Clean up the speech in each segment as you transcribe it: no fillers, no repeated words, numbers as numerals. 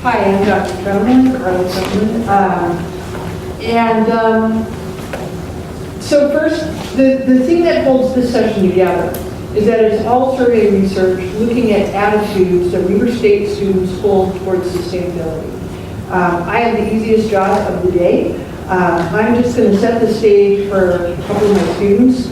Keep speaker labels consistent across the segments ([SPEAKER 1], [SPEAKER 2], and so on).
[SPEAKER 1] Hi, I'm Dr. Trentelman, so first, the thing that holds this session together is that it's all survey research looking at attitudes that Weber State students hold towards sustainability. I have the easiest job of the day. I'm just going to set the stage for a couple of my students.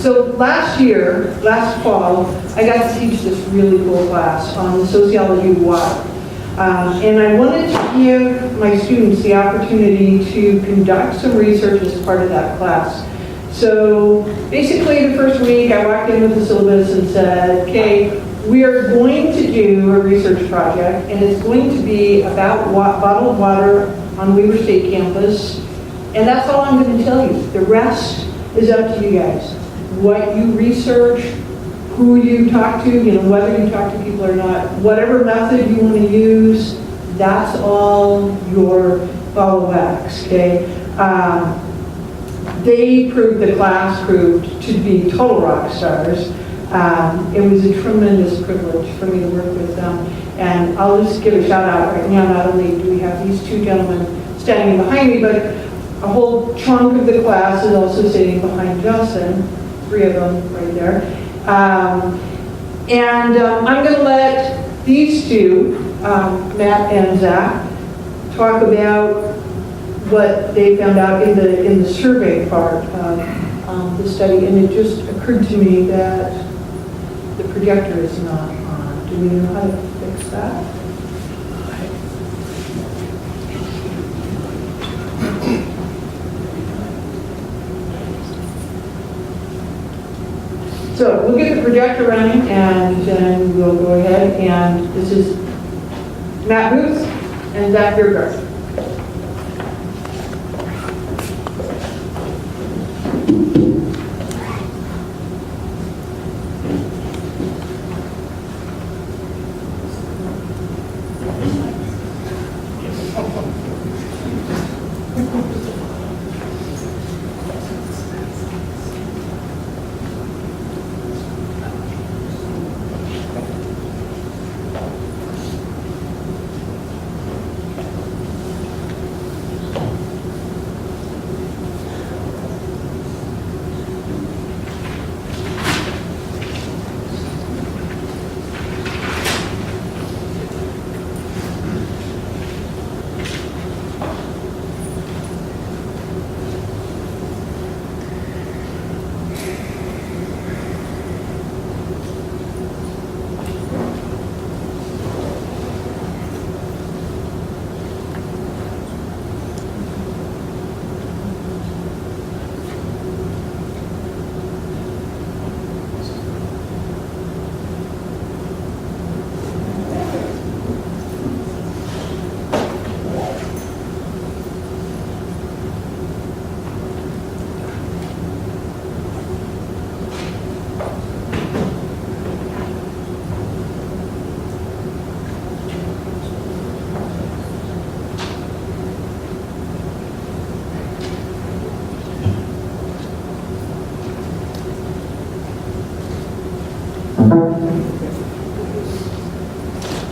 [SPEAKER 1] So last fall, I got to teach this really cool class on the sociology of water. And I wanted to give my students the opportunity to conduct some research as part of that class. So basically the first week I walked in with the syllabus and said, okay, we are going to do a research project and it's going to be about bottled water on Weber State campus. And that's all I'm going to tell you. The rest is up to you guys. What you research, who you talk to, whether you talk to people or not, whatever method you want to use, that's all your ball of wax, okay? The class proved to be total rock stars. It was a tremendous privilege for me to work with them. And I'll just give a shout out right now. Not only do we have these two gentlemen standing behind me, but a whole chunk of the class is also sitting behind Justin, 3 of them right there. I'm going to let these two, Matt and Zach, talk about what they found out in the survey part of the study. And it just occurred to me that the projector is not on. Do we know how to fix that? So we'll get the projector running and then we'll go ahead, and this is Matt Booth and Zach Biergarth.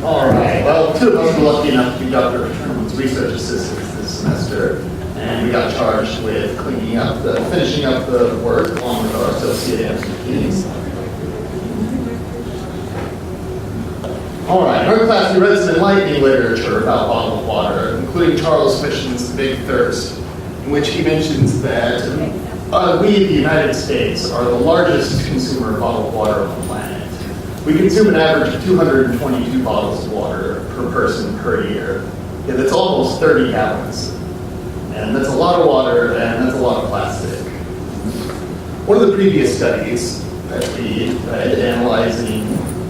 [SPEAKER 2] All right, well, 2 of us were lucky enough to be Dr. Trentelman's research assistants this semester, and we got charged with finishing up the work along with our associate MCPs. All right, in our class we read some enlightening literature about bottled water, including Charles Fishin's The Big Thirst, in which he mentions that we in the United States are the largest consumer of bottled water on the planet. We consume an average of 222 bottles of water per person per year. Yeah, that's almost 30 gallons. And that's a lot of water, and that's a lot of plastic. One of the previous studies that we read analyzing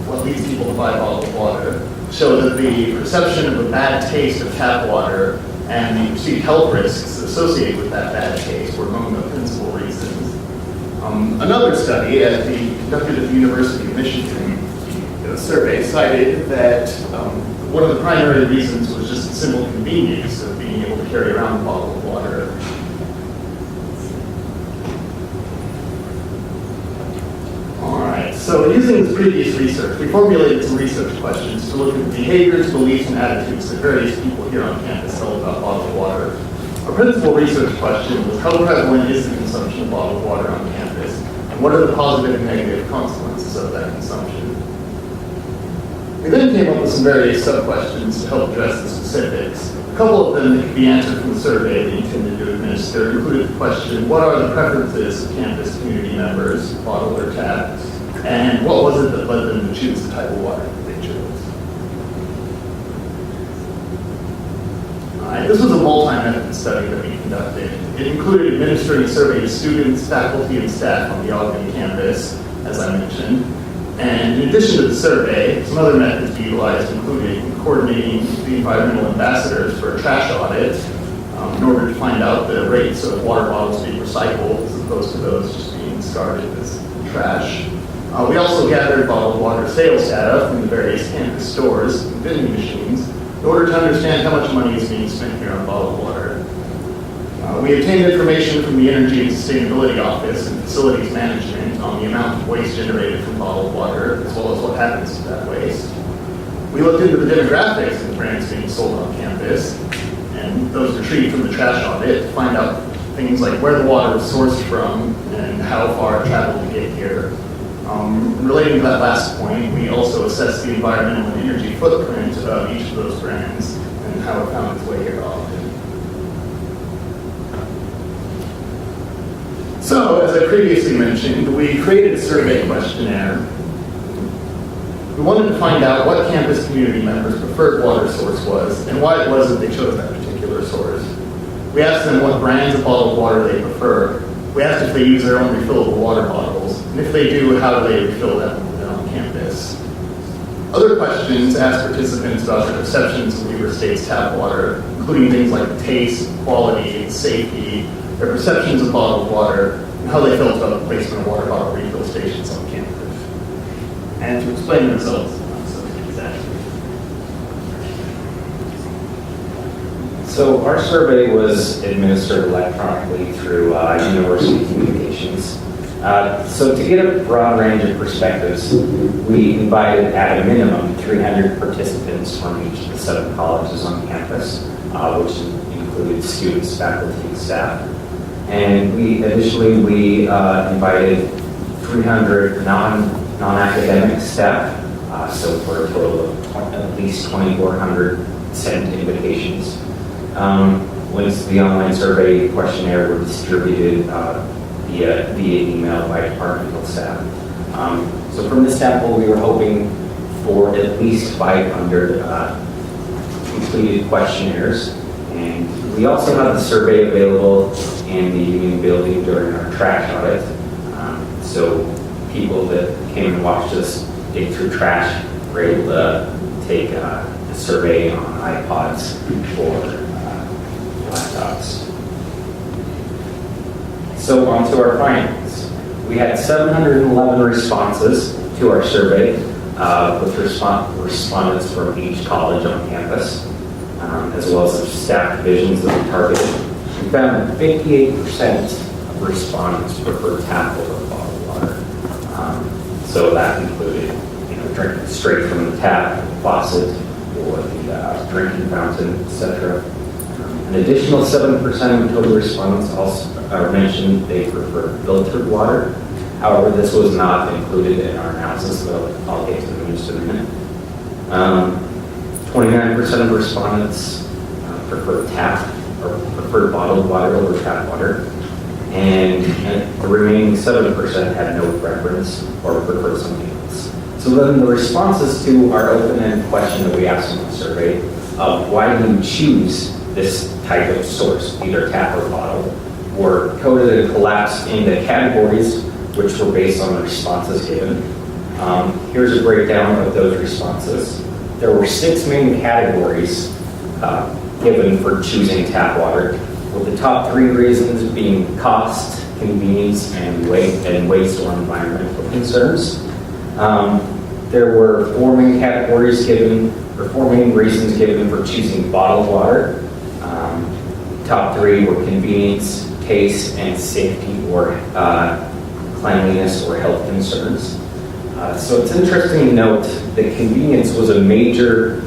[SPEAKER 2] what leads people to buy bottled water showed that the perception of a bad taste of tap water and the perceived health risks associated with that bad taste were among the principal reasons. Another study conducted at the University of Michigan, a survey cited that one of the primary reasons was just the simple convenience of being able to carry around a bottle of water. All right, So using this previous research, we formulated some research questions to look at the behaviors, beliefs, and attitudes that various people here on campus held about bottled water. Our principal research question was how prevalent is the consumption of bottled water on campus, and what are the positive and negative consequences of that consumption? We then came up with some various sub-questions to help address the specifics. A couple of them that could be answered from the survey we intended to administer included the question, what are the preferences of campus community members, bottled or tap, and what was it that led them to choose the type of water that they chose? This was a multi-method study that we conducted. It included administering a survey to students, faculty, and staff on the Ogden campus, as I mentioned. And in addition to the survey, some other methods we utilized included coordinating the environmental ambassadors for a trash audit in order to find out the rates of water bottles being recycled as opposed to those just being discarded as trash. We also gathered bottled water sales data from the various campus stores and vending machines in order to understand how much money is being spent here on bottled water. We obtained information from the Energy and Sustainability Office and Facilities Management on the amount of waste generated from bottled water, as well as what happens to that waste. We looked into the demographics of the brands being sold on campus, and those retrieved from the trash audit to find out things like where the water was sourced from and how far it traveled to get here. Relating to that last point, we also assessed the environmental and energy footprint of each of those brands and how it found its way here to Ogden. So, as I previously mentioned, we created a survey questionnaire. We wanted to find out what campus community members' preferred water source was and why it was that they chose that particular source. We asked them what brands of bottled water they prefer. We asked if they use their own refillable water bottles, and if they do, how do they refill them on campus. Other questions asked participants about their perceptions of Weber State's tap water, including things like taste, quality, safety, their perceptions of bottled water, and how they felt about the placement of water bottle refill stations on campus. And to explain the results on some of these actions.
[SPEAKER 3] So our survey was administered electronically through university communications. So to get a broad range of perspectives, we invited at a minimum 300 participants from each of the 7 colleges on campus, which included students, faculty, and staff. And additionally we invited 300 non-academic staff, so for a total of at least 2,400 sent invitations. Links to the online survey questionnaire were distributed via email by departmental staff. So from this sample, we were hoping for at least 500 completed questionnaires. And we also have the survey available in the Union building during our trash audit. So people that came and watched us dig through trash were able to take the survey on iPods or laptops. So on to our findings. We had 711 responses to our survey with respondents from each college on campus, as well as the staff divisions that we targeted. We found 58% of respondents prefer tap over bottled water. So that included, drinking straight from the tap, the faucet, or the drinking fountain, etc. An additional 7% of total respondents also mentioned they prefer filtered water. However, this was not included in our analysis, so I'll get to them in just a minute. 29% of respondents prefer tap or prefer bottled water over tap water. And the remaining 7% had no preference or preferred something else. So then the responses to our open-ended question that we asked in the survey of why do you choose this type of source, either tap or bottle, were coded and collapsed into categories which were based on the responses given. Here's a breakdown of those responses. There were 6 main categories given for choosing tap water, with the top 3 reasons being cost, convenience, and waste or environmental concerns. There were 4 main categories given, or 4 main reasons given for choosing bottled water. Top 3 were convenience, taste, and safety or cleanliness or health concerns. So it's interesting to note that convenience was a major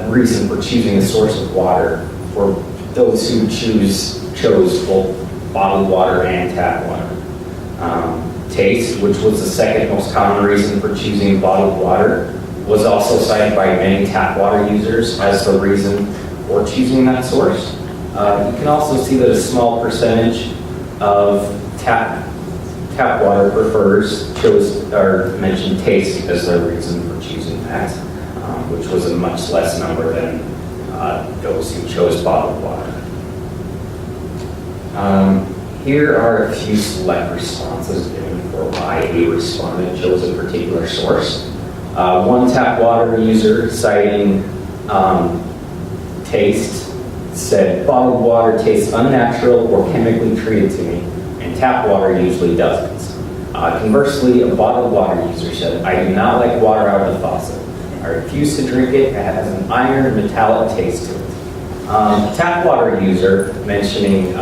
[SPEAKER 3] reason for choosing a source of water for those who chose both bottled water and tap water. Taste, which was the second most common reason for choosing bottled water, was also cited by many tap water users as the reason for choosing that source. You can also see that a small percentage of tap water mentioned taste as their reason for choosing that, which was a much less number than those who chose bottled water. Here are a few select responses given for why a respondent chose a particular source. One tap water user citing taste said, "Bottled water tastes unnatural or chemically treated to me, and tap water usually doesn't." Conversely, a bottled water user said, "I do not like water out of the faucet. I refuse to drink it. It has an iron metallic taste to it." Tap water user mentioning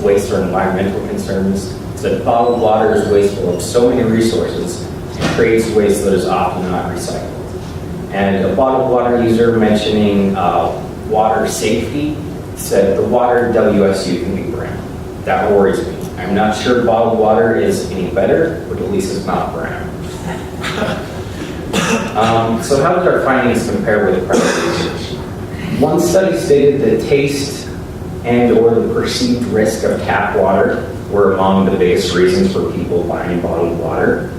[SPEAKER 3] waste or environmental concerns said, "Bottled water is wasteful of so many resources and creates waste that is often not recycled." And a bottled water user mentioning water safety said, "The water WSU can be brown. That worries me. I'm not sure bottled water is any better, but at least it's not brown." So how did our findings compare with prior research? One study stated that taste and or the perceived risk of tap water were among the biggest reasons for people buying bottled water.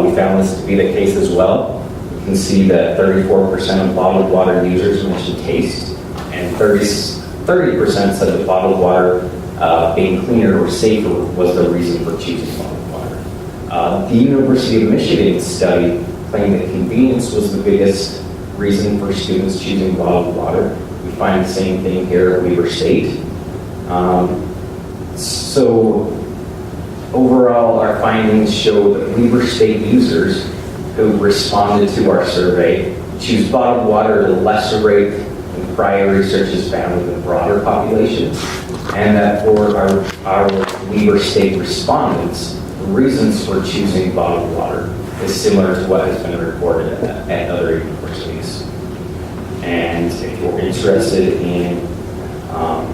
[SPEAKER 3] We found this to be the case as well. You can see that 34% of bottled water users mentioned taste, and 30% said that bottled water being cleaner or safer was the reason for choosing bottled water. The University of Michigan study claimed that convenience was the biggest reason for students choosing bottled water. We find the same thing here at Weber State. So overall, our findings show that Weber State users who responded to our survey choose bottled water at a lesser rate than prior research has found with the broader population, and that for our Weber State respondents, the reasons for choosing bottled water is similar to what has been reported at other universities. And if you're interested in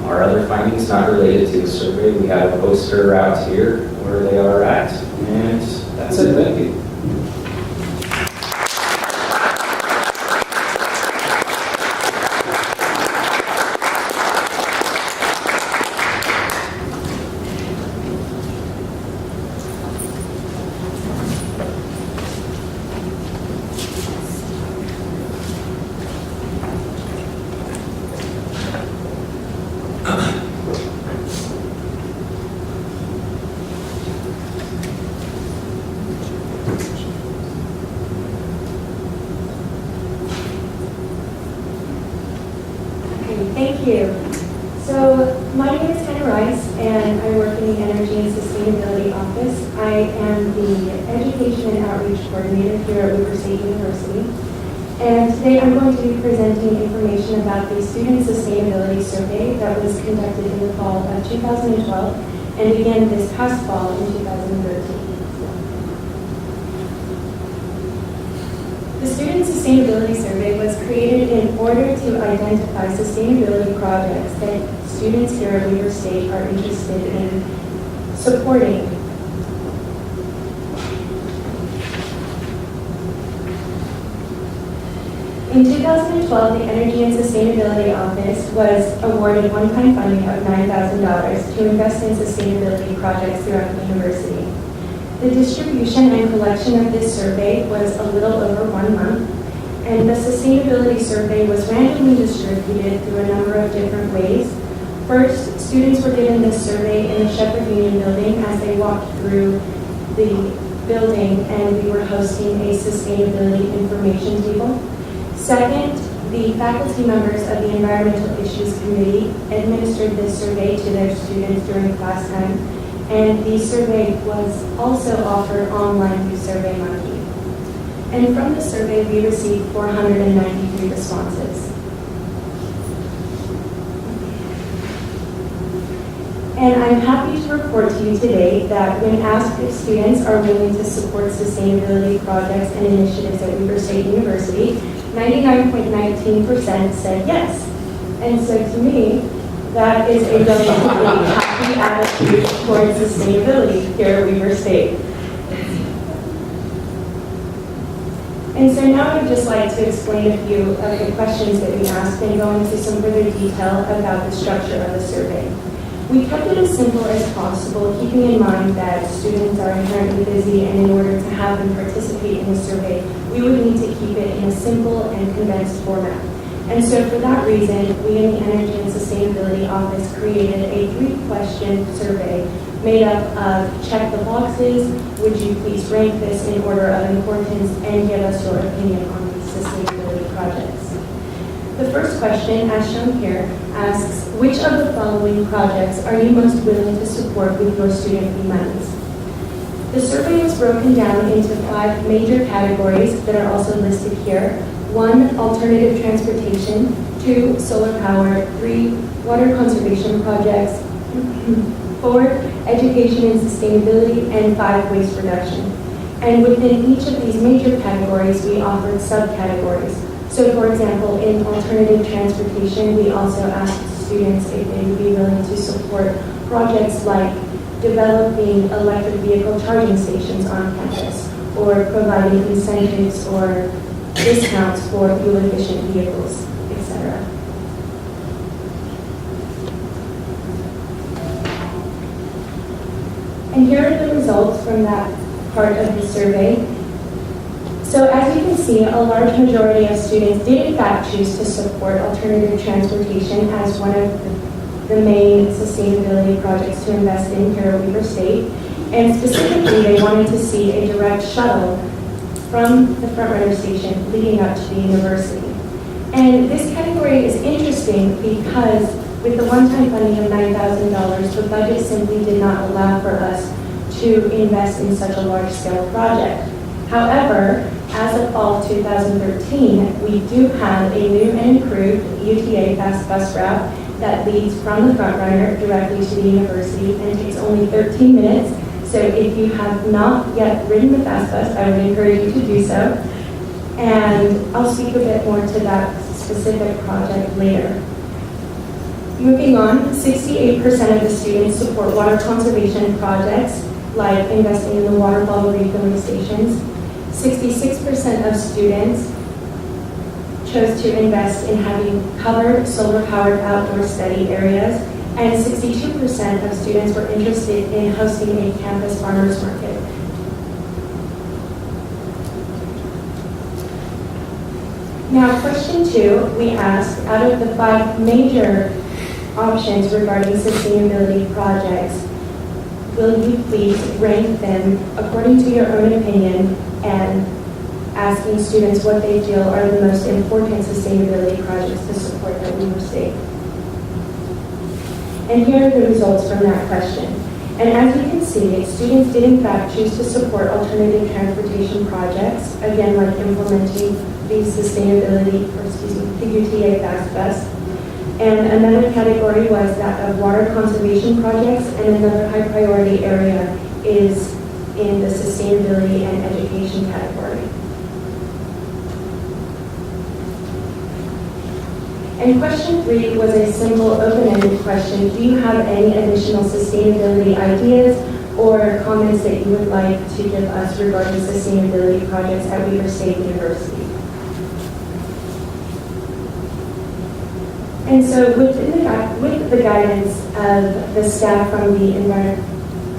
[SPEAKER 3] our other findings not related to the survey, we have a poster out here where they are at. And that's it. Thank you.
[SPEAKER 4] Thank you. So my name is Hannah Rice, and I work in the Energy and Sustainability Office. I am the Education and Outreach Coordinator here at Weber State University. And today I'm going to be presenting information about the Student Sustainability Survey that was conducted in the fall of 2012 and began this past fall in 2013. The Student Sustainability Survey was created in order to identify sustainability projects that students here at Weber State are interested in supporting. In 2012, the Energy and Sustainability Office was awarded one-time funding of $9,000 to invest in sustainability projects throughout the university. The distribution and collection of this survey was a little over 1 month, and the sustainability survey was randomly distributed through a number of different ways. First, students were given this survey in the Shepherd Union building as they walked through the building, and we were hosting a sustainability information table. Second, the faculty members of the Environmental Issues Committee administered this survey to their students during class time. And the survey was also offered online through SurveyMonkey. And from the survey, we received 493 responses. And I'm happy to report to you today that when asked if students are willing to support sustainability projects and initiatives at Weber State University, 99.19% said yes. And so to me, that is a relatively happy attitude towards sustainability here at Weber State. And so now I'd just like to explain a few of the questions that we asked and go into some further detail about the structure of the survey. We kept it as simple as possible, keeping in mind that students are inherently busy, and in order to have them participate in the survey, we would need to keep it in a simple and condensed format. And so for that reason, we in the Energy and Sustainability Office created a 3-question survey made up of check the boxes, would you please rank this in order of importance, and give us your opinion on these sustainability projects. The first question, as shown here, asks, which of the following projects are you most willing to support with your student fee monies? The survey was broken down into 5 major categories that are also listed here. 1, alternative transportation. 2, solar power. 3, water conservation projects. 4, education and sustainability. And 5, waste reduction. And within each of these major categories, we offered subcategories. So for example, in alternative transportation, we also asked students if they would be willing to support projects like developing electric vehicle charging stations on campus, or providing incentives or discounts for fuel-efficient vehicles, etc. And here are the results from that part of the survey. So as you can see, a large majority of students did in fact choose to support alternative transportation as one of the main sustainability projects to invest in here at Weber State. And specifically, they wanted to see a direct shuttle from the front runner station leading up to the university. And this category is interesting because with the one-time funding of $9,000, the budget simply did not allow for us to invest in such a large-scale project. However, as of fall 2013, we do have a new and improved UTA fast bus route that leads from the front runner directly to the university and takes only 13 minutes. So if you have not yet ridden the fast bus, I would encourage you to do so. And I'll speak a bit more to that specific project later. Moving on, 68% of the students support water conservation projects like investing in the water bottle refilling stations. 66% of students chose to invest in having covered solar-powered outdoor study areas, and 62% of students were interested in hosting a campus farmers market. Now, question 2, we asked, out of the 5 major options regarding sustainability projects, will you please rank them according to your own opinion, and asking students what they feel are the most important sustainability projects to support at Weber State. And here are the results from that question. And as you can see, students did in fact choose to support alternative transportation projects, again like implementing the the UTA Fast Bus. And another category was that of water conservation projects, and another high priority area is in the sustainability and education category. And question 3 was a simple open-ended question. Do you have any additional sustainability ideas or comments that you would like to give us regarding sustainability projects at Weber State University? And so with the guidance of the staff from the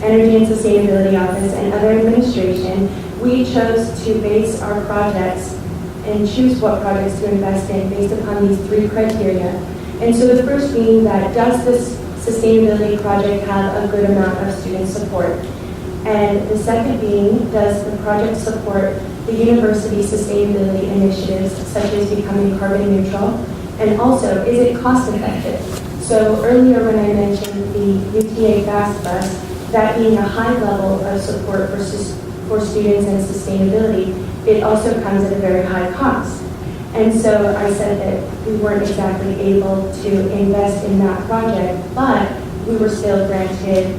[SPEAKER 4] Energy and Sustainability Office and other administration, we chose to base our projects and choose what projects to invest in based upon these 3 criteria. And so the first being that, does this sustainability project have a good amount of student support? And the second being, does the project support the university's sustainability initiatives, such as becoming carbon neutral? And also, is it cost effective? So earlier when I mentioned the UTA Fast Bus, that being a high level of support for students and sustainability, it also comes at a very high cost. And so I said that we weren't exactly able to invest in that project, but we were still granted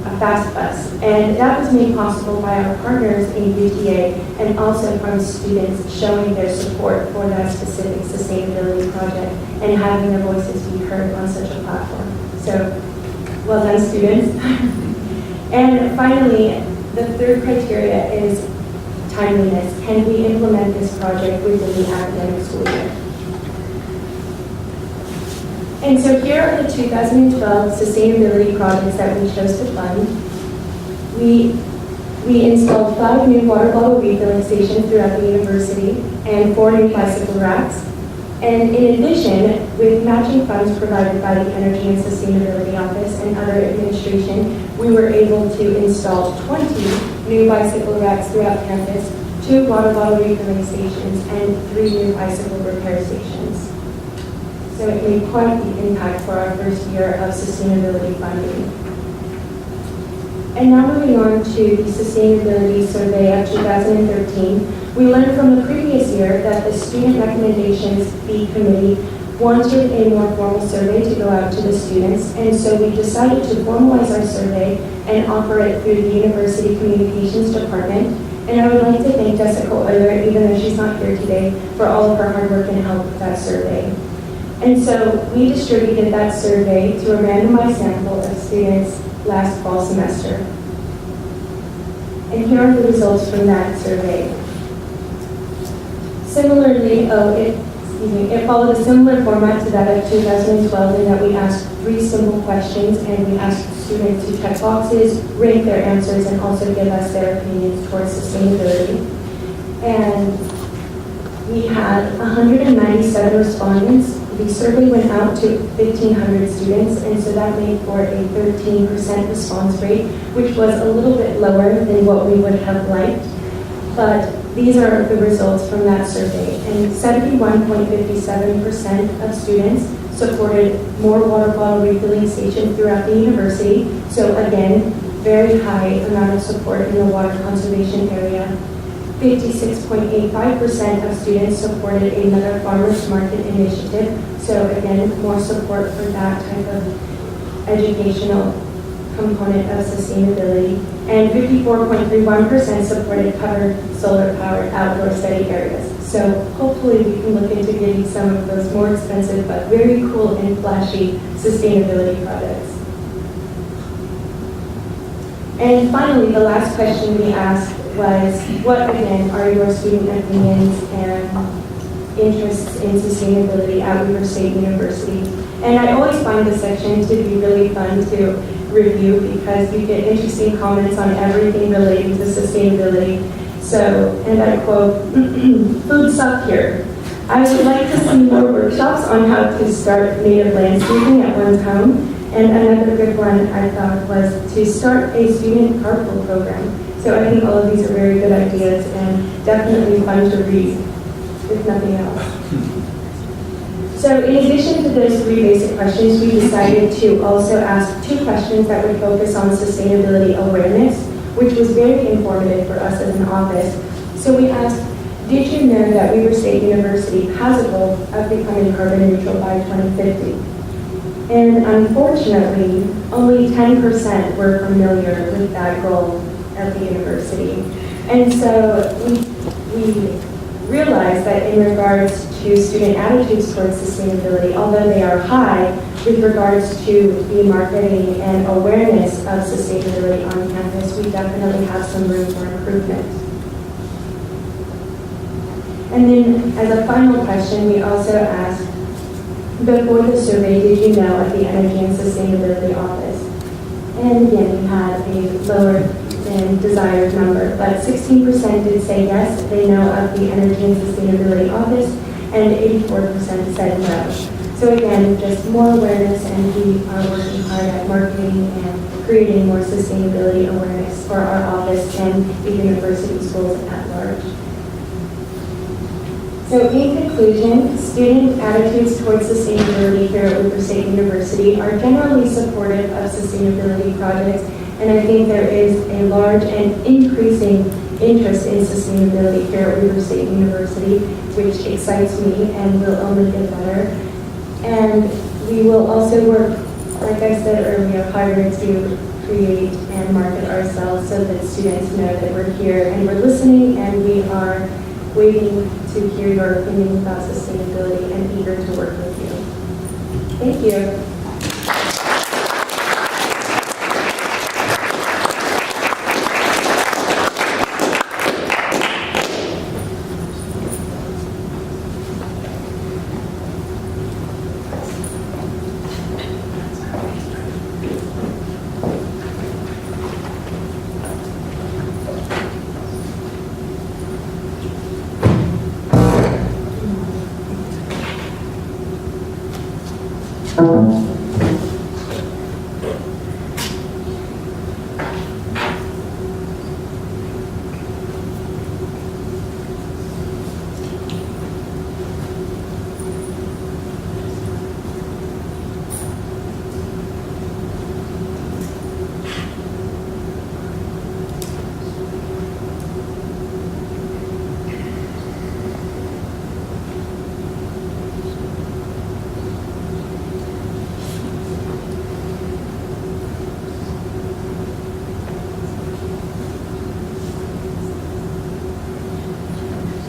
[SPEAKER 4] a fast bus. And that was made possible by our partners in UTA and also from students showing their support for that specific sustainability project and having their voices be heard on such a platform. So, well done, students. And finally, the third criteria is timeliness. Can we implement this project within the academic school year? And so here are the 2012 sustainability projects that we chose to fund. We installed 5 new water bottle refilling stations throughout the university and 4 new bicycle racks. And in addition, with matching funds provided by the Energy and Sustainability Office and other administration, we were able to install 20 new bicycle racks throughout campus, 2 water bottle refilling stations, and 3 new bicycle repair stations. So it made quite the impact for our first year of sustainability funding. And now moving on to the sustainability survey of 2013, we learned from the previous year that the Student Recommendations Fee Committee wanted a more formal survey to go out to the students, and so we decided to formalize our survey and offer it through the University Communications Department. And I would like to thank Jessica Euler, even though she's not here today, for all of her hard work and help with that survey. And so we distributed that survey to a randomized sample of students last fall semester. And here are the results from that survey. Similarly, it followed a similar format to that of 2012 in that we asked 3 simple questions and we asked students to check boxes, rank their answers, and also give us their opinions towards sustainability. And we had 197 respondents. The survey went out to 1,500 students, and so that made for a 13% response rate, which was a little bit lower than what we would have liked. But these are the results from that survey, and 71.57% of students supported more water bottle refilling stations throughout the university. So again, very high amount of support in the water conservation area. 56.85% of students supported another farmers market initiative. So again, more support for that type of educational component of sustainability. And 54.31% supported covered solar-powered outdoor study areas. So hopefully we can look into getting some of those more expensive but very cool and flashy sustainability projects. And finally, the last question we asked was, what again are your student opinions and interests in sustainability at Weber State University? And I always find this section to be really fun to review because you get interesting comments on everything relating to sustainability. So, and I quote, "Food suck here. I would like to see more workshops on how to start native landscaping at one's home." And another good one I thought was to start a student carpool program. So I think all of these are very good ideas and definitely fun to read, if nothing else. So in addition to those 3 basic questions, we decided to also ask 2 questions that would focus on sustainability awareness, which was very informative for us as an office. So we asked, did you know that Weber State University has a goal of becoming carbon neutral by 2050? And unfortunately, only 10% were familiar with that goal at the university. And so we realized that in regards to student attitudes towards sustainability, although they are high with regards to the marketing and awareness of sustainability on campus, we definitely have some room for improvement. And then as a final question, we also asked, before the survey, did you know of the Energy and Sustainability Office? And again, we had a lower than desired number, but 16% did say yes, they know of the Energy and Sustainability Office, and 84% said no. So again, just more awareness, and we are working hard at marketing and creating more sustainability awareness for our office and the university schools at large. So in conclusion, student attitudes towards sustainability here at Weber State University are generally supportive of sustainability projects, and I think there is a large and increasing interest in sustainability here at Weber State University, which excites me and will only get better. And we will also work like I said earlier, harder to create and market ourselves so that students know that we're here and we're listening and we are waiting to hear your opinion about sustainability and eager to work with you. Thank you.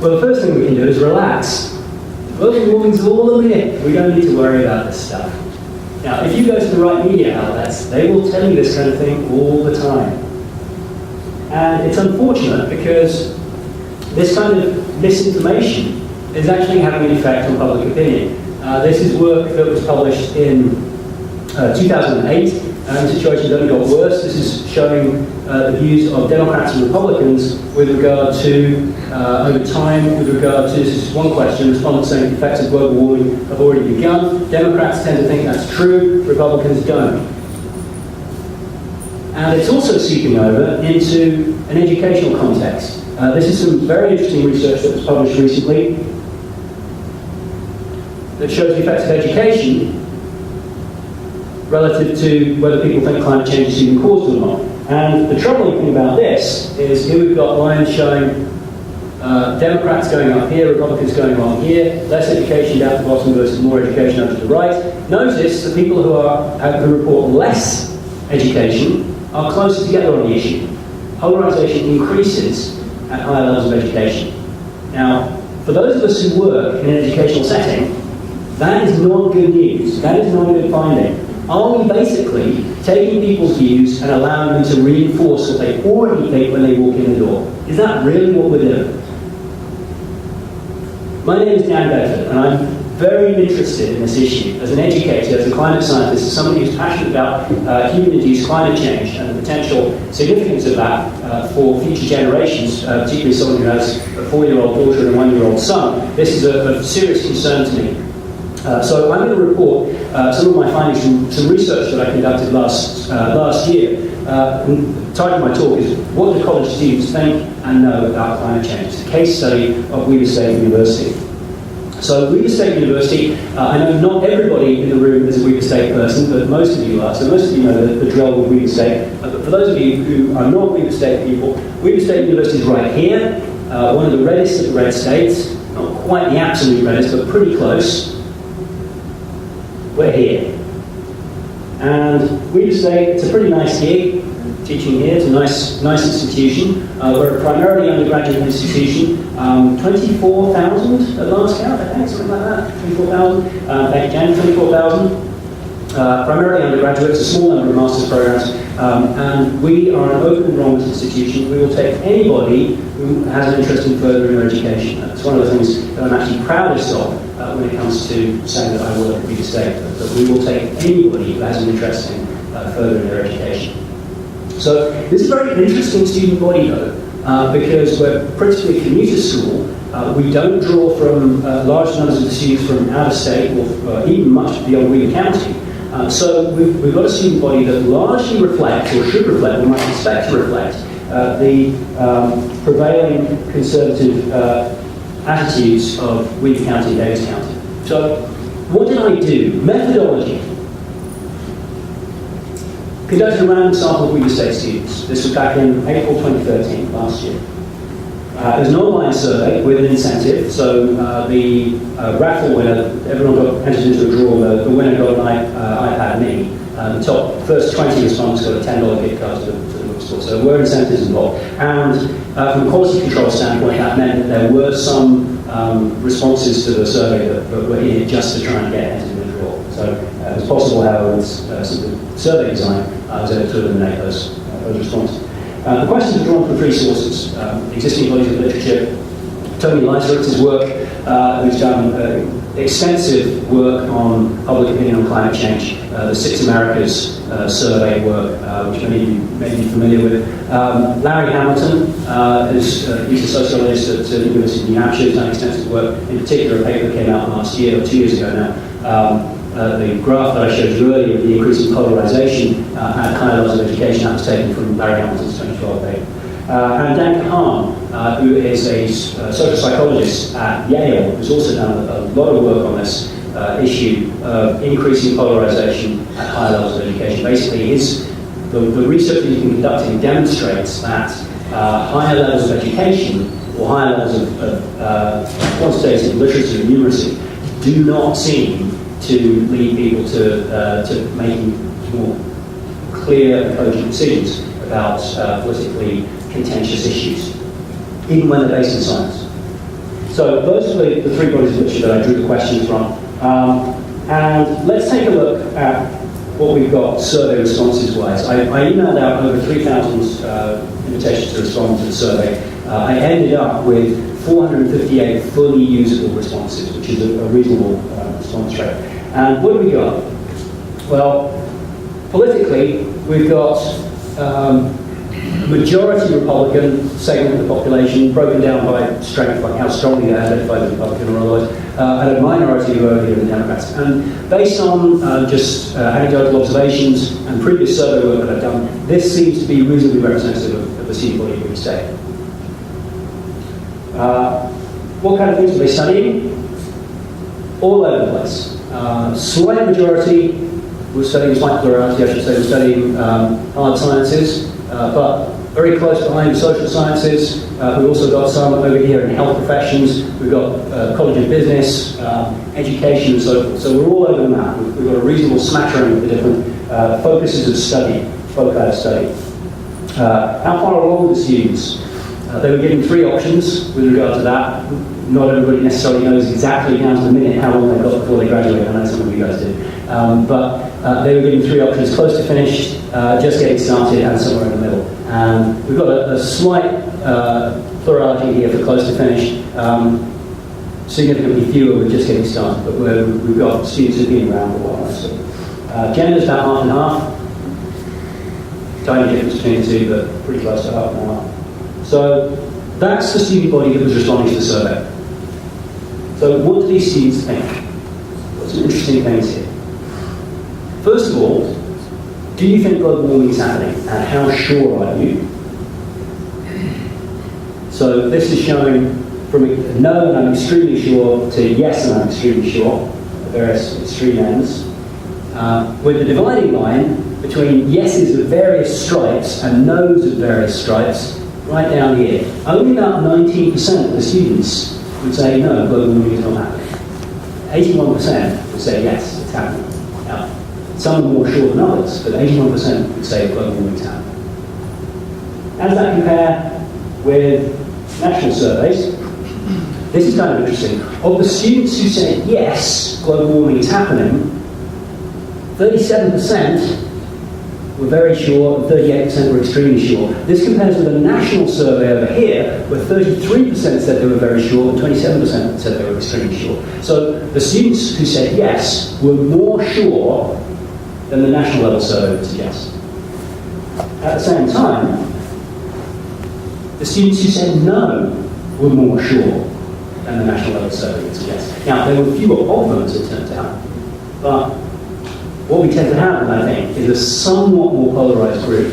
[SPEAKER 5] Well, the first thing we can do is relax. Global warming's all a myth. We don't need to worry about this stuff. Now, if you go to the right media outlets, they will tell you this kind of thing all the time. And it's unfortunate because this kind of misinformation is actually having an effect on public opinion. This is work that was published in 2008, and the situation's only got worse. This is showing the views of Democrats and Republicans with regard to, over time, with regard to, this is one question, respondents saying the effects of global warming have already begun. Democrats tend to think that's true, Republicans don't. And it's also seeping over into an educational context. This is some very interesting research that was published recently that shows the effects of education relative to whether people think climate change is even caused or not. And the troubling thing about this is here we've got lines showing Democrats going up here, Republicans going along here, less education down at the bottom versus more education up to the right. Notice that people who report less education are closer together on the issue. Polarization increases at higher levels of education. Now, for those of us who work in an educational setting, that is not good news. That is not a good finding. Are we basically taking people's views and allowing them to reinforce what they already think when they walk in the door? Is that really what we're doing? My name is Dan Bedford, and I'm very interested in this issue as an educator, as a climate scientist, as somebody who's passionate about human-induced climate change and the potential significance of that for future generations, particularly someone who has a 4-year-old daughter and a 1-year-old son. This is a serious concern to me. So I'm going to report some of my findings from some research that I conducted last year. The title of my talk is What Do College Students Think and Know About Climate Change? It's a case study of Weber State University. So Weber State University, I know not everybody in the room is a Weber State person, but most of you are. So most of you know the drill with Weber State. But for those of you who are not Weber State people, Weber State University is right here, one of the reddest of the red states. Not quite the absolute reddest, but pretty close. We're here. And Weber State, it's a pretty nice gig, teaching here. It's a nice institution. We're a primarily undergraduate institution. 24,000 at last count, I think, something like that. 24,000. Thank you, Jen, 24,000. Primarily undergraduates, a small number of master's programs. And we are an open enrollment institution. We will take anybody who has an interest in furthering their education. That's one of the things that I'm actually proudest of when it comes to saying that I work at Weber State, that we will take anybody who has an interest in furthering their education. So this is a very interesting student body though, because we're principally a commuter school. We don't draw from large numbers of students from out of state or even much beyond Weber County. So we've got a student body that largely reflects, or should reflect, or might expect to reflect, the prevailing conservative attitudes of Weber County and Davis County. So what did I do? Methodology. Conducted a random sample of Weber State students. This was back in April 2013, last year. It was an online survey with an incentive, so the raffle winner, everyone got entered into a draw, the winner got an iPad mini. The top first 20 respondents got a $10 gift card to the bookstore. So there were incentives involved. And from a quality control standpoint, that meant that there were some responses to the survey that were in it just to try and get into the withdrawal. So it was possible, however, with some survey design, I was able to eliminate those responses. The questions were drawn from three sources: existing bodies of literature, Tony Lyseric's work, who's done extensive work on public opinion on climate change, the Six Americas survey work, which many of you may be familiar with. Larry Hamilton, he's a sociologist at the University of New Hampshire, has done extensive work, in particular a paper that came out last year, or 2 years ago now. The graph that I showed you earlier, the increasing polarization at higher levels of education, that was taken from Larry Hamilton's 2012 paper. And Dan Kahan, who is a social psychologist at Yale, who's also done a lot of work on this issue of increasing polarization at higher levels of education. Basically, the research that he's been conducting demonstrates that higher levels of education or higher levels of quantitative literacy and numeracy do not seem to lead people to making more clear and cogent decisions about politically contentious issues, even when they're based in science. So those are the three bodies of literature that I drew the questions from. And let's take a look at what we've got survey responses-wise. I emailed out over 3,000 invitations to respond to the survey. I ended up with 458 fully usable responses, which is a reasonable response rate. And what have we got? Well, politically, we've got a majority Republican segment of the population, broken down by strength, like how strongly they identify as Republican or otherwise, and a minority who are here in the Democrats. And based on just anecdotal observations and previous survey work that I've done, this seems to be reasonably representative of the student body here in state. What kind of things are they studying? All over the place. Slight majority, we're studying, slight plurality I should say, we're studying hard sciences, but very close behind social sciences. We've also got some over here in health professions. We've got College of Business, education and so forth. So we're all over the map. We've got a reasonable smattering of the different focuses of study, foci of study. How far along the students? They were given three options with regard to that. Not everybody necessarily knows exactly down to the minute how long they've got before they graduate. I know some of you guys do. But they were given three options: close to finished, just getting started, and somewhere in the middle. And we've got a slight plurality here for close to finished. Significantly fewer with just getting started, but we've got students who've been around for a while. So, gender's about half and half. Tiny difference between the two, but pretty close to half and half. So that's the student body that was responding to the survey. So what do these students think? Got some interesting things here. First of all, do you think global warming is happening? And how sure are you? So this is showing from a no and I'm extremely sure to yes and I'm extremely sure, at various extreme ends, with the dividing line between yeses of various stripes and no's of various stripes right down here. Only about 19% of the students would say no, global warming is not happening. 81% would say yes, it's happening. Now, some are more sure than others, but 81% would say global warming is happening. How does that compare with national surveys? This is kind of interesting. Of the students who said yes, global warming is happening, 37% were very sure and 38% were extremely sure. This compares with a national survey over here where 33% said they were very sure and 27% said they were extremely sure. So the students who said yes were more sure than the national level survey would suggest. At the same time, the students who said no were more sure than the national level survey would suggest. Now, there were fewer of them, as it turns out, but what we tend to have, I think, is a somewhat more polarized group.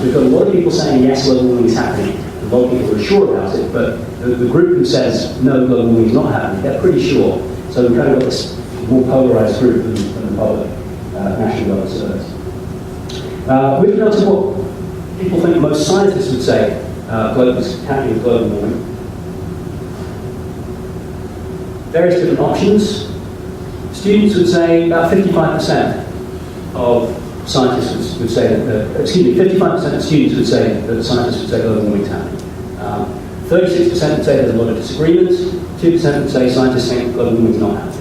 [SPEAKER 5] We've got a lot of people saying yes, global warming is happening, and a lot of people who are sure about it, but the group who says no, global warming is not happening, they're pretty sure. So we've kind of got this more polarized group than the public national level surveys. With regard to what people think most scientists would say is happening with global warming, various different options. Students would say about 55% of scientists would say that, 55% of students would say that scientists would say global warming is happening. 36% would say there's a lot of disagreement. 2% would say scientists think global warming is not happening.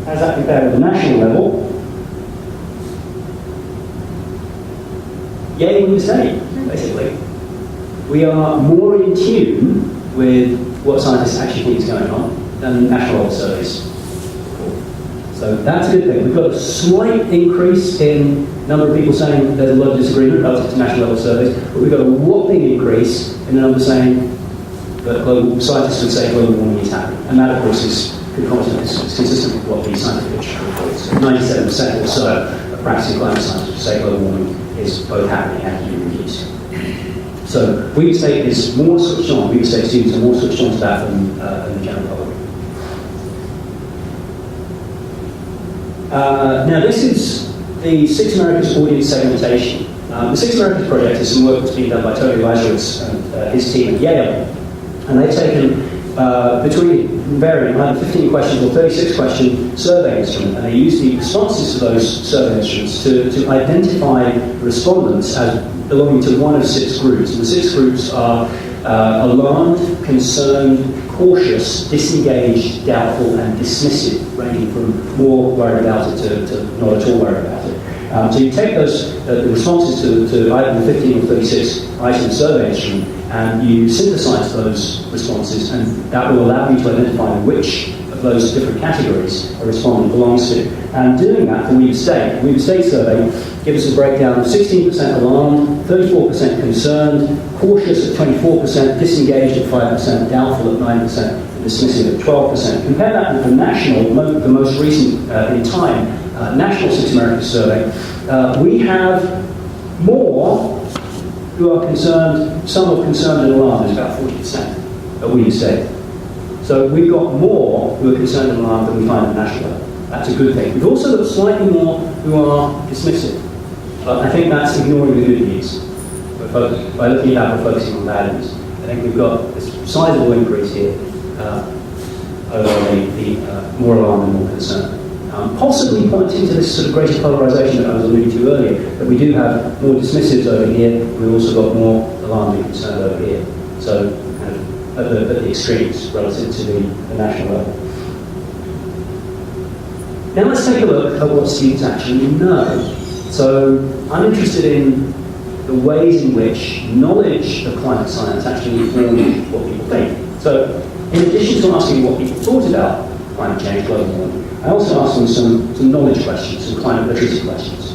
[SPEAKER 5] How does that compare with the national level? Yay, we say, basically. We are more in tune with what scientists actually think is going on than national level surveys. So that's a good thing. We've got a slight increase in number of people saying there's a lot of disagreement relative to national level surveys, but we've got a whopping increase in the number saying that scientists would say global warming is happening. And that, of course, is concomitant, it's consistent with what the scientific literature reports. 97% or so of practicing climate scientists would say global warming is both happening and being reduced. So we would say it's more switched on. We would say students are more switched on to that than the general public. Now this is the Six Americas audience segmentation. The Six Americas project is some work that's been done by Tony Lazarus and his team at Yale. And they've taken between varying either 15 questions or 36 question survey instruments, and they use the responses to those survey instruments to identify respondents as belonging to one of 6 groups. And the 6 groups are alarmed, concerned, cautious, disengaged, doubtful, and dismissive, ranging from more worried about it to not at all worried about it. So you take those the responses to either the 15 or 36 item survey instrument, and you synthesize those responses, and that will allow you to identify which of those different categories a respondent belongs to. And doing that for Weaver State, the Weaver State survey gives us a breakdown of 16% alarmed, 34% concerned, cautious at 24%, disengaged at 5%, doubtful at 9%, and dismissive at 12%. Compare that with the national, the most recent in time, National Six Americas survey. We have more who are concerned, some are concerned and alarmed, is about 40% at Weaver State. So we've got more who are concerned and alarmed than we find at the national level. That's a good thing. We've also got slightly more who are dismissive. But I think that's ignoring the good news. By looking at that, we're focusing on bad news. I think we've got this sizable increase here over the more alarmed and more concerned. Possibly pointing to this sort of greater polarisation that I was alluding to earlier, that we do have more dismissives over here, and we've also got more alarmed and concerned over here. So kind of at the extremes relative to the national level. Now let's take a look at what students actually know. So I'm interested in the ways in which knowledge of climate science actually informs what people think. So in addition to asking what people thought about climate change, global warming, I also asked them some knowledge questions, some climate literacy questions.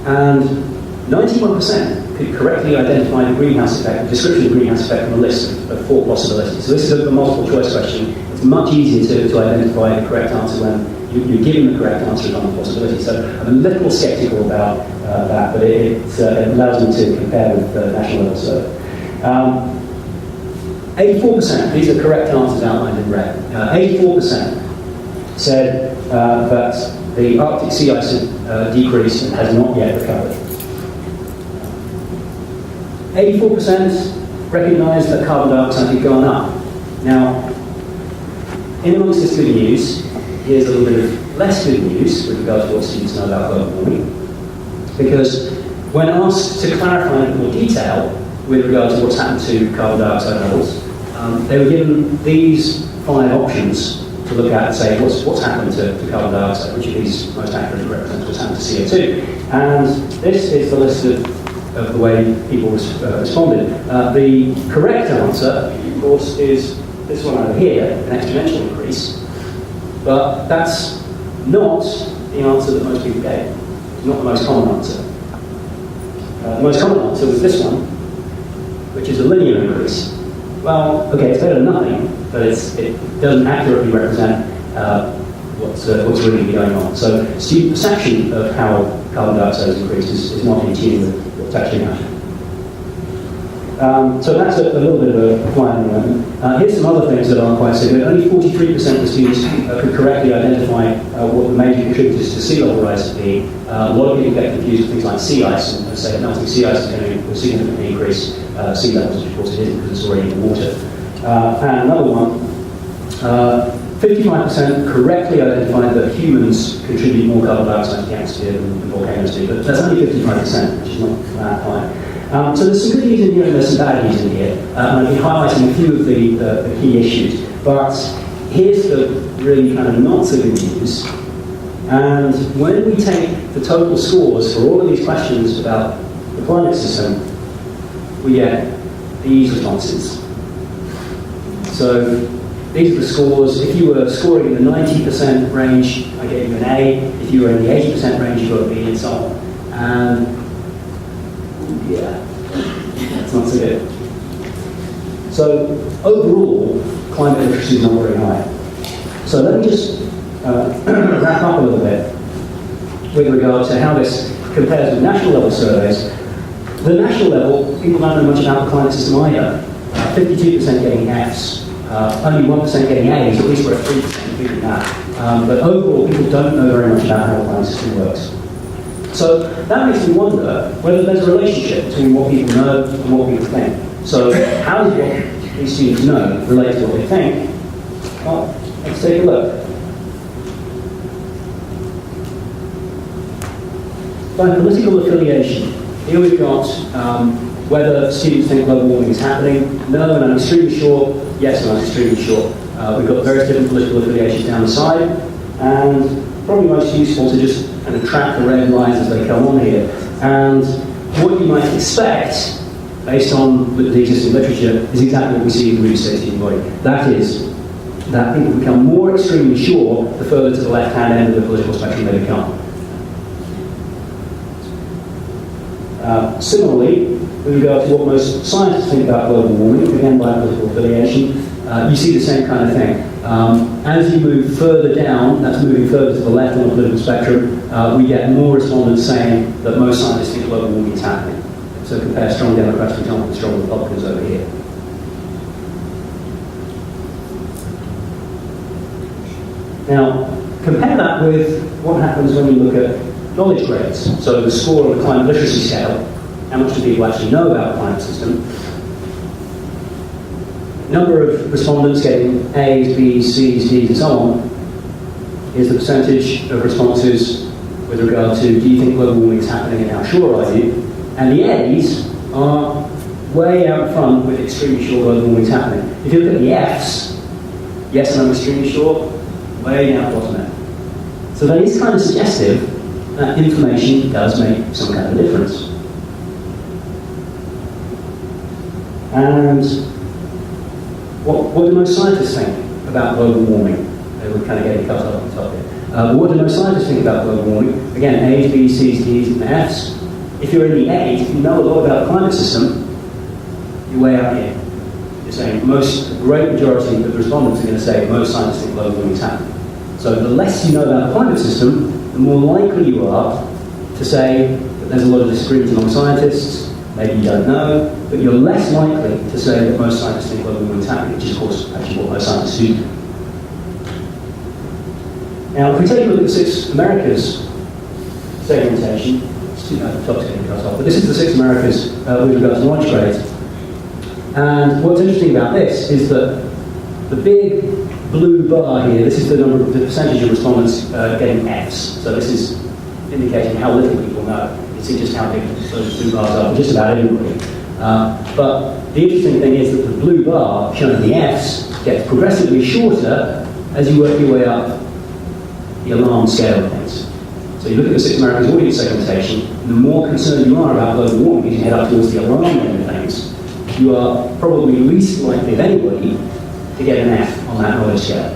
[SPEAKER 5] And 91% could correctly identify the greenhouse effect, the description of the greenhouse effect from a list of 4 possibilities. So this is a multiple choice question. It's much easier to identify the correct answer when you're given the correct answer on the possibility. So I'm a little sceptical about that, but it allows me to compare with the national level survey. 84%, these are correct answers outlined in red. 84% said that the Arctic sea ice had decreased and has not yet recovered. 84% recognised that carbon dioxide had gone up. Now, in amongst this good news, here's a little bit of less good news with regard to what students know about global warming. Because when asked to clarify in more detail with regard to what's happened to carbon dioxide levels, they were given these 5 options to look at and say what's happened to carbon dioxide, which of these most accurately represents what's happened to CO2. And this is the list of the way people responded. The correct answer, of course, is this one over here, an exponential increase. But that's not the answer that most people gave. It's not the most common answer. The most common answer was this one, which is a linear increase. Well, okay, it's better than nothing, but it doesn't accurately represent what's really going on. So student perception of how carbon dioxide has increased is not in tune with what's actually happening. So that's a little bit of a fly in the moment. Here's some other things that aren't quite so good. Only 43% of students could correctly identify what the major contributors to sea level rise have been. A lot of people get confused with things like sea ice and say that melting sea ice is going to significantly increase sea levels, which of course it isn't because it's already in the water. And another one, 50% 55% correctly identified that humans contribute more carbon dioxide to the atmosphere than volcanoes do, but that's only 55%, which is not that high. So there's some good news in here and there's some bad news in here, and I've been highlighting a few of the key issues. But here's the really kind of not so good news. And when we take the total scores for all of these questions about the climate system, we get these responses. So these are the scores. If you were scoring in the 90% range, I gave you an A. If you were in the 80% range, you got a B, and so on. And yeah, that's not so good. So overall, climate literacy is not very high. So let me just wrap up a little bit with regard to how this compares with national level surveys. The national level, people don't know much about the climate system either. 52% getting Fs, only 1% getting A's, at least we're at 3% doing that. But overall, people don't know very much about how the climate system works. So that makes me wonder whether there's a relationship between what people know and what people think. So how does what these students know relate to what they think? Well, let's take a look. By political affiliation, here we've got whether students think global warming is happening. No, and I'm extremely sure. Yes, and I'm extremely sure. We've got various different political affiliations down the side, and probably most useful to just kind of track the red lines as they come on here. And what you might expect, based on the existing literature, is exactly what we see in the Moody State student body. That is, that people become more extremely sure the further to the left-hand end of the political spectrum they become. Similarly, with regard to what most scientists think about global warming, again by political affiliation, you see the same kind of thing. As you move further down, that's moving further to the left on the political spectrum, we get more respondents saying that most scientists think global warming is happening. So compare strong Democrats, for example, with strong Republicans over here. Now, compare that with what happens when you look at knowledge grades. So the score on the climate literacy scale, how much do people actually know about the climate system? Number of respondents getting A's, B's, C's, D's, and so on is the percentage of responses with regard to do you think global warming is happening and how sure are you? And the A's are way out front with extremely sure global warming is happening. If you look at the F's, yes, and I'm extremely sure, way down bottom end. So that is kind of suggestive that information does make some kind of difference. And what do most scientists think about global warming? They were kind of getting cut off on the top here. But what do most scientists think about global warming? Again, A's, B's, C's, D's, and F's. If you're in the A's, if you know a lot about the climate system, you're way out here. You're saying a great majority of the respondents are going to say most scientists think global warming is happening. So the less you know about the climate system, the more likely you are to say that there's a lot of disagreement among scientists, maybe you don't know, but you're less likely to say that most scientists think global warming is happening, which is, of course, actually what most scientists do. Now, if we take a look at the 6 Americas segmentation, it's too bad the top's getting cut off, but this is the 6 Americas with regard to knowledge grades. And what's interesting about this is that the big blue bar here, this is the percentage of respondents getting Fs. So this is indicating how little people know. You see just how big those blue bars are for just about everybody. But the interesting thing is that the blue bar showing the Fs gets progressively shorter as you work your way up the alarm scale of things. So you look at the 6 Americas audience segmentation, the more concerned you are about global warming as you head up towards the alarm end of things, you are probably least likely of anybody to get an F on that knowledge scale.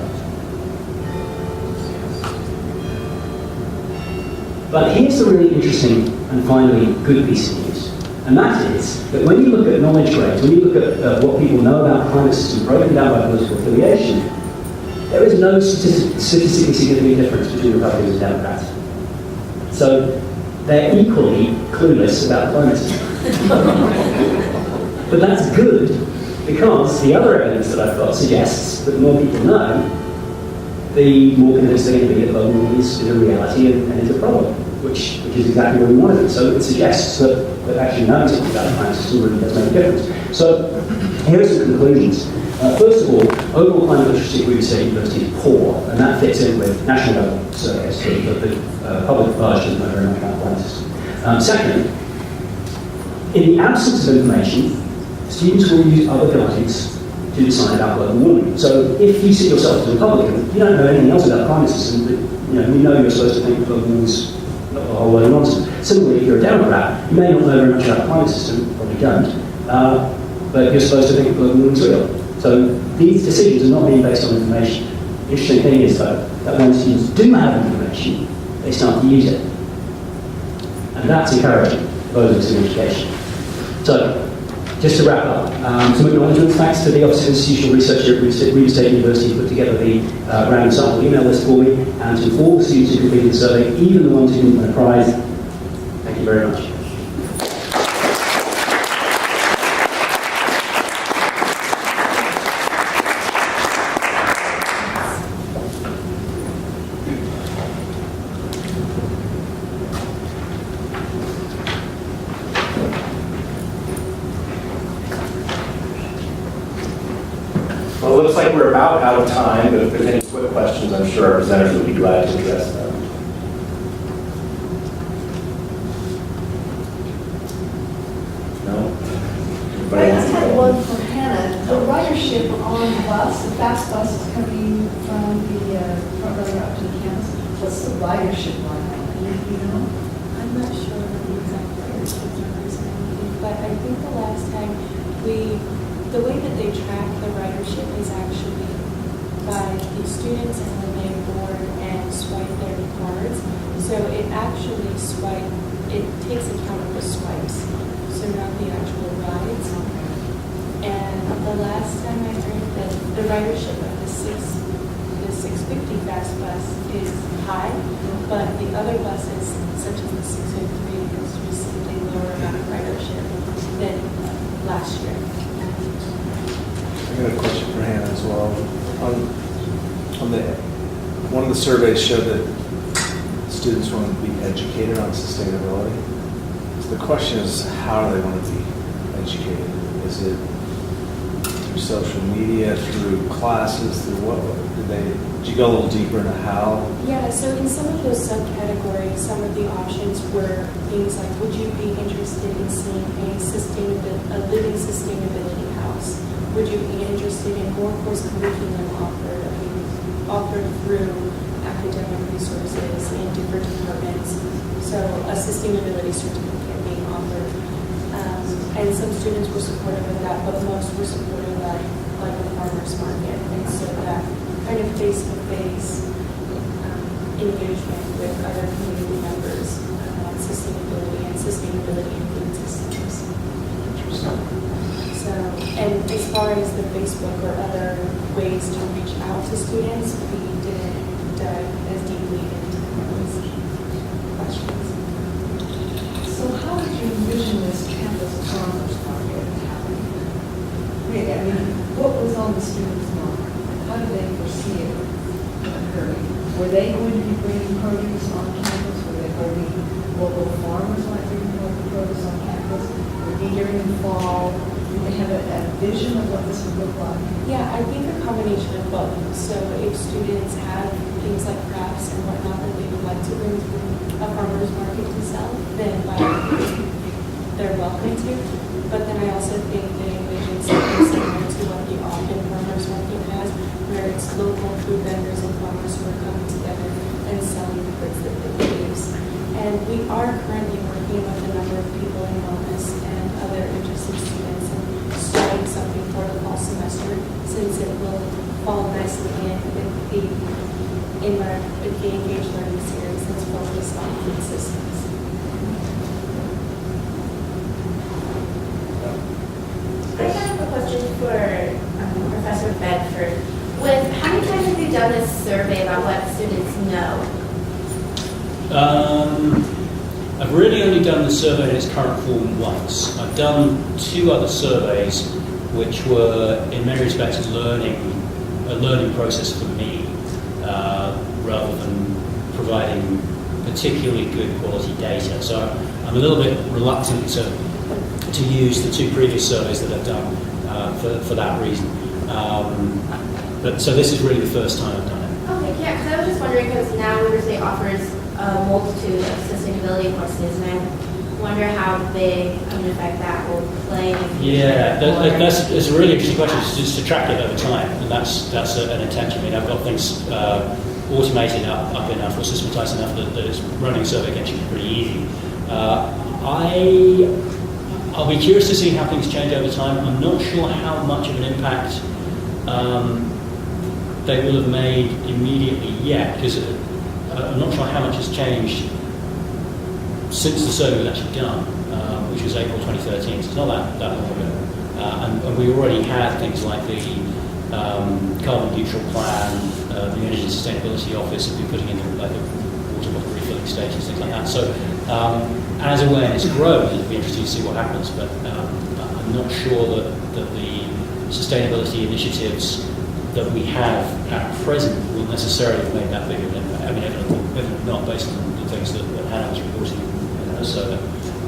[SPEAKER 5] But here's the really interesting and finally good piece of news. And that is that when you look at knowledge grades, when you look at what people know about the climate system broken down by political affiliation, there is no statistically significant difference between Republicans and Democrats. So they're equally clueless about the climate system. But that's good, because the other evidence that I've got suggests that the more people know, the more convinced they're going to be that global warming is a reality and is a problem, which is exactly where we want it. So it suggests that actually knowing something about the climate system really does make a difference. So here are some conclusions. First of all, overall climate literacy at Weber State University is poor, and that fits in with national level surveys, so the public large doesn't know very much about the climate system. Second, in the absence of information, students will use other guides to decide about global warming. So if you see yourself as a Republican, you don't know anything else about the climate system, but you know you're supposed to think global warming is a whole load of nonsense. Similarly, if you're a Democrat, you may not know very much about the climate system, probably don't, but you're supposed to think global warming is real. So these decisions are not being based on information. The interesting thing is, though, that when students do have information, they start to use it. And that's encouraging, both in education. So, just to wrap up, some acknowledgements. Thanks to the Office of Institutional Research here at Weber State University who put together the random sample email list for me, and to all the students who completed the survey, even the ones who didn't win a prize. Thank you very much.
[SPEAKER 3] Well, it looks like we're about out of time, but if there's any quick questions, I'm sure our presenters would be glad to address them. No?
[SPEAKER 6] I just had one for Hannah. The ridership on the bus, the fast bus is coming from the front runner up to the campus. What's the ridership like? You know?
[SPEAKER 4] I'm not sure what the exact ridership numbers are, but I think the last time the way that they track the ridership is actually by the students and when they board and swipe their cards. So it actually takes account of the swipes, so not the actual rides. And the last time I heard that the ridership of the 650 fast bus is high, but the other buses, such as the 603, has received a lower amount of ridership than last year.
[SPEAKER 7] I got a question for Hannah as well. One of the surveys showed that students want to be educated on sustainability. So the question is, how do they want to be educated? Is it through social media, through classes, through what? Did you go a little deeper into how?
[SPEAKER 4] Yeah, so in some of those subcategories, some of the options were things like, would you be interested in seeing a living sustainability house? Would you be interested in more course curriculum offered through academic resources in different departments? So a sustainability certificate being offered. And some students were supportive of that, but most were supportive of like a farmer's market. And so that kind of face-to-face engagement with other community members about sustainability and sustainability in food systems. So, and as far as the Facebook or other ways to reach out to students, we didn't dive as deeply into those questions.
[SPEAKER 6] So how did you envision this campus farmers market happening? I mean, what was on the students' mind? How did they foresee it occurring? Were they going to be bringing produce on campus? Were they going to be local farmers might bring local produce on campus? Would it be during the fall? Did they have a vision of what this would look like?
[SPEAKER 4] Yeah, I think a combination of both. So if students have things like crafts and whatnot that they would like to bring through a farmer's market to sell, then by they're welcome to. But then I also think they envision something similar to what the Ogden Farmers Market has, where it's local food vendors and farmers who are coming together and selling the goods that they produce. And we are currently working with a number of people in wellness and other interested students and starting something for the fall semester, since it will fall nicely in with the Engaged Learning Series that's focused on food systems.
[SPEAKER 8] I have a question for Professor Bedford. How many times have you done this survey about what students know?
[SPEAKER 5] I've really only done the survey in its current form once. I've done 2 other surveys which were in many respects a learning process for me. rather than providing particularly good quality data. So I'm a little bit reluctant to use the 2 previous surveys that I've done for that reason. But so this is really the first time I've done it.
[SPEAKER 8] Okay, yeah, because I was just wondering, because now Weber State offers a multitude of sustainability courses, and I wonder how big of an effect that will play. in the future.
[SPEAKER 5] Yeah, that's a really interesting question. It's just to track it over time, and that's an intention. I mean, I've got things automated up enough or systematized enough that it's running a survey can be pretty easy. I'll be curious to see how things change over time. I'm not sure how much of an impact they will have made immediately yet, because I'm not sure how much has changed since the survey was actually done, which was April 2013, so it's not that long ago. And we already had things like the carbon neutral plan, the Energy and Sustainability Office have been putting in the water bottle refilling stations, things like that. So as awareness grows, it'll be interesting to see what happens, but I'm not sure that the sustainability initiatives that we have at present will necessarily have made that big of an impact. I mean, evidently not, based on the things that Hannah was reporting in her survey.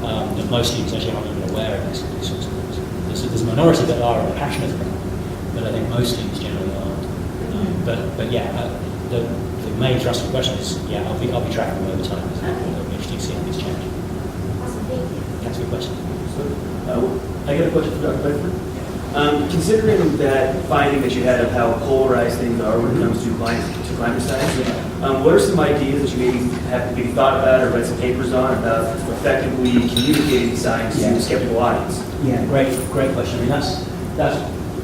[SPEAKER 5] That most students actually aren't even aware of these sorts of things. There's a minority that are passionate about it, but I think most students generally aren't. But yeah, the main thrust of the question is, yeah, I'll be tracking them over time. It'll be interesting to see how these change.
[SPEAKER 8] Awesome, thank you.
[SPEAKER 5] That's a good question.
[SPEAKER 9] I got a question for Dr. Bedford. Considering that finding that you had of how polarized things are when it comes to climate science, what are some ideas that you maybe thought about or read some papers on about effectively communicating science to a skeptical audience?
[SPEAKER 5] Yeah, great question. I mean, that's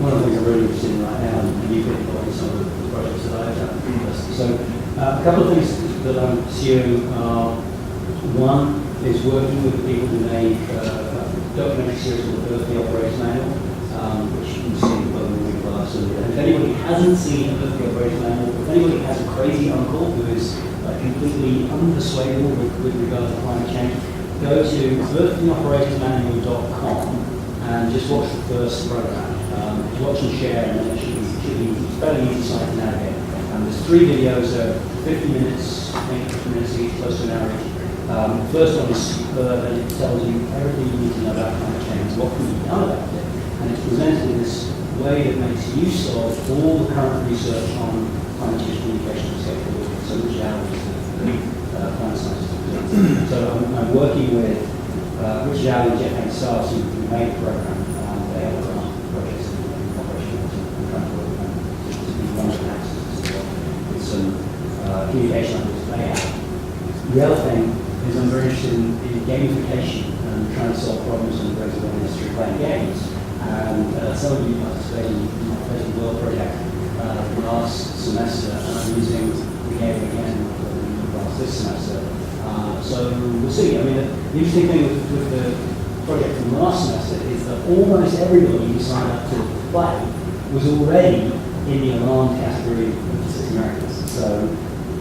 [SPEAKER 5] one of the things I'm really interested in right now, and you've been involved in some of the projects that I've done. So a couple of things that I'm pursuing are, one is working with the people who made a documentary series called the Earth, the Operator's Manual, which you can see in the movie class. And if anybody hasn't seen Earth, the Operator's Manual, if anybody has a crazy uncle who is completely unpersuadable with regard to climate change, go to earththeoperatorsmanual.com and just watch the first program. Watch and share, and then it should be fairly easy site to navigate. There's 3 videos, 50 minutes, maybe 50 minutes each, close to an hour each. The first one is superb, and it tells you everything you need to know about climate change, what can be done about it, and it's presented in this way that makes use of all the current research on climate change communication and scalability, so which is the climate science. So I'm working with Richard Allen and Jeff Haynes Stars, who made the program. They have a grant projects in operation, and trying to work with them to be one of the access with some communication on this layout. The other thing is I'm very interested in gamification and trying to solve problems and raise awareness through playing games. And some of you participated in my Present World project last semester, and I'm using the game again this semester. So we'll see. I mean, the interesting thing with the project from last semester is that almost everybody who signed up to play was already in the alarmed category of Pacific Americans. So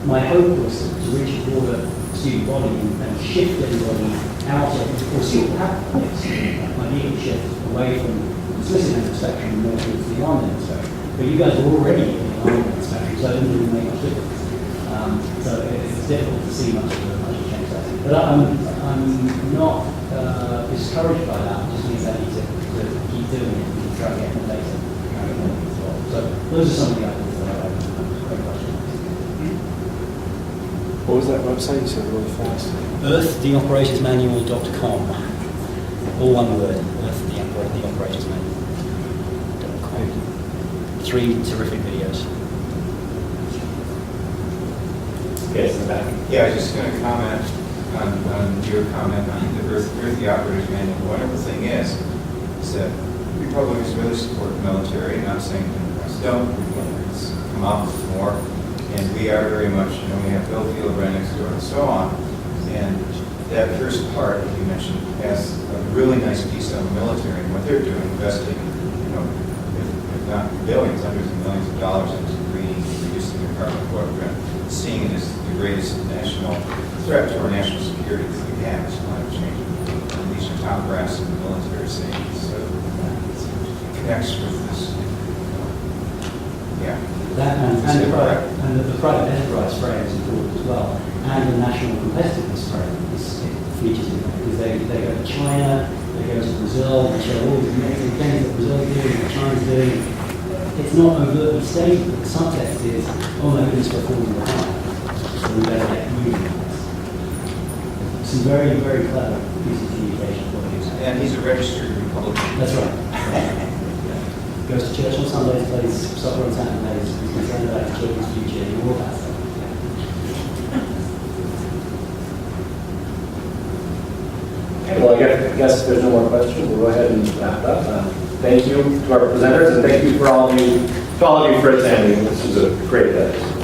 [SPEAKER 5] my hope was to reach a broader student body and shift everybody out of, or see what happens. My need to shift away from the Pacific end of the spectrum and more towards the alarmed end of the spectrum. But you guys were already in the alarmed end of the spectrum, so it didn't really make much difference. So it's difficult to see much of a change there. But I'm not discouraged by that. It just means I need to keep doing it and try to get more data. So those are some of the ideas that I have. Great question.
[SPEAKER 7] What was that website you said really fast?
[SPEAKER 5] earththeoperatorsmanual.com. All one word, earththeoperatorsmanual.com. 3 terrific videos.
[SPEAKER 3] Yes, in the back.
[SPEAKER 10] Yeah, I was just going to comment on your comment on the Earth the Operator's Manual. The wonderful thing is that Republicans really support the military. Not saying Democrats don't. Republicans come up with more. And we are very much, we have Bill Field right next door and so on. And that first part that you mentioned has a really nice piece on the military and what they're doing, investing, if not billions, hundreds of millions of dollars into greening, reducing their carbon footprint, seeing it as the greatest national threat to our national security that we have is climate change. And these are top brass in the military saying, so it connects with this, yeah.
[SPEAKER 5] That and the private enterprise frame is important as well, and the national competitiveness frame is features in there because they go to China, they go to Brazil, they show all these amazing things that Brazil is doing, that China's doing. It's not overtly stated, but the subtext is, oh my goodness, we're falling behind, so we better get moving on this. Some very, very clever pieces of communication.
[SPEAKER 10] And he's a registered Republican.
[SPEAKER 5] That's right. Yeah. Goes to church on Sundays, plays soccer on Saturdays, he's concerned about his children's future and all that stuff.
[SPEAKER 11] Okay, well, I guess if there's no more questions, we'll go ahead and wrap up. Thank you to our presenters, and thank you for all of you for attending. This was a great day.